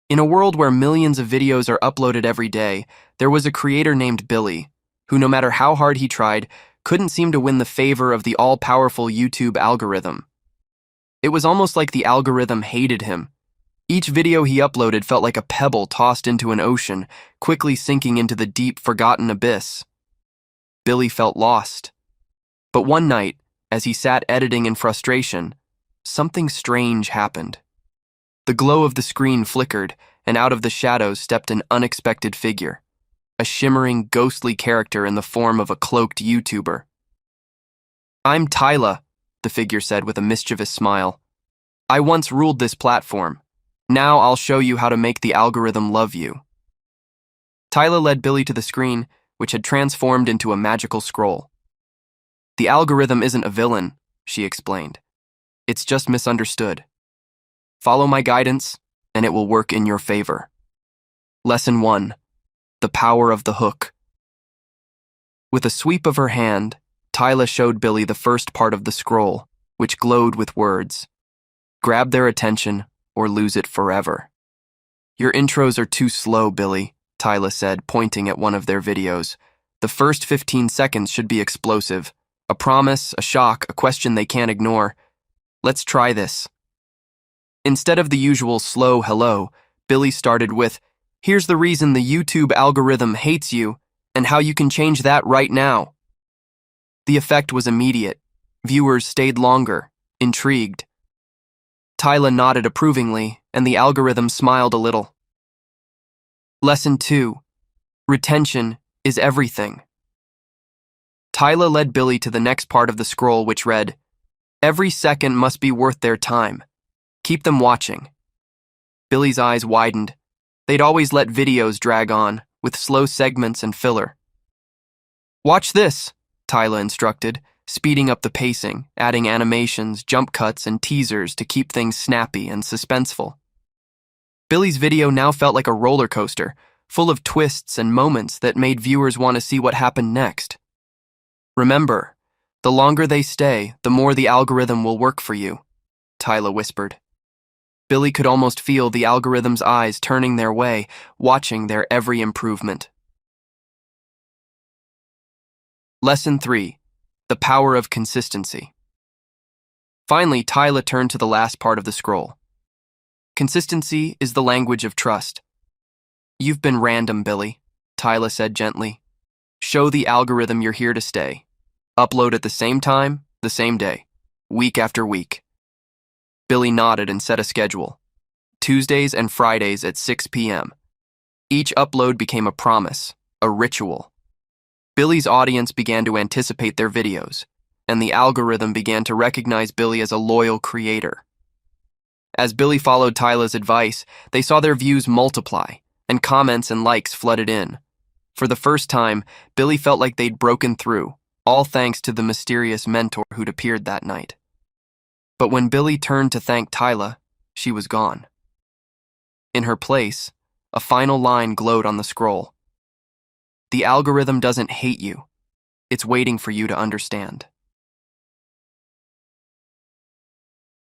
In a world where millions of videos are uploaded every day, there was a creator named Billy, who no matter how hard he tried, couldn't seem to win the favor of the all-powerful YouTube algorithm. It was almost like the algorithm hated him. Each video he uploaded felt like a pebble tossed into an ocean, quickly sinking into the deep, forgotten abyss. Billy felt lost. But one night, as he sat editing in frustration, something strange happened. The glow of the screen flickered, and out of the shadows stepped an unexpected figure, a shimmering, ghostly character in the form of a cloaked YouTuber. "I'm Tyla," the figure said with a mischievous smile. "I once ruled this platform. Now I'll show you how to make the algorithm love you." Tyla led Billy to the screen, which had transformed into a magical scroll. "The algorithm isn't a villain," she explained. "It's just misunderstood. Follow my guidance, and it will work in your favor." Lesson 1. The Power of the Hook. With a sweep of her hand, Tyla showed Billy the first part of the scroll, which glowed with words. "Grab their attention, or lose it forever." "Your intros are too slow, Billy," Tyla said, pointing at one of their videos. "The first 15 seconds should be explosive. A promise, a shock, a question they can't ignore. Let's try this." Instead of the usual slow hello, Billy started with, "Here's the reason the YouTube algorithm hates you, and how you can change that right now." The effect was immediate. Viewers stayed longer, intrigued. Tyla nodded approvingly, and the algorithm smiled a little. Lesson 2. Retention is everything. Tyla led Billy to the next part of the scroll, which read, "Every second must be worth their time. Keep them watching." Billy's eyes widened. They'd always let videos drag on, with slow segments and filler. "Watch this," Tyla instructed, speeding up the pacing, adding animations, jump cuts, and teasers to keep things snappy and suspenseful. Billy's video now felt like a roller coaster, full of twists and moments that made viewers want to see what happened next. "Remember, the longer they stay, the more the algorithm will work for you," Tyla whispered. Billy could almost feel the algorithm's eyes turning their way, watching their every improvement. Lesson 3. The Power of Consistency. Finally, Tyla turned to the last part of the scroll. "Consistency is the language of trust." "You've been random, Billy," Tyla said gently. "Show the algorithm you're here to stay. Upload at the same time, the same day, week after week." Billy nodded and set a schedule. Tuesdays and Fridays at 6 p.m. Each upload became a promise, a ritual. Billy's audience began to anticipate their videos, and the algorithm began to recognize Billy as a loyal creator. As Billy followed Tyla's advice, they saw their views multiply, and comments and likes flooded in. For the first time, Billy felt like they'd broken through, all thanks to the mysterious mentor who'd appeared that night. But when Billy turned to thank Tyla, she was gone. In her place, a final line glowed on the scroll. "The algorithm doesn't hate you. It's waiting for you to understand."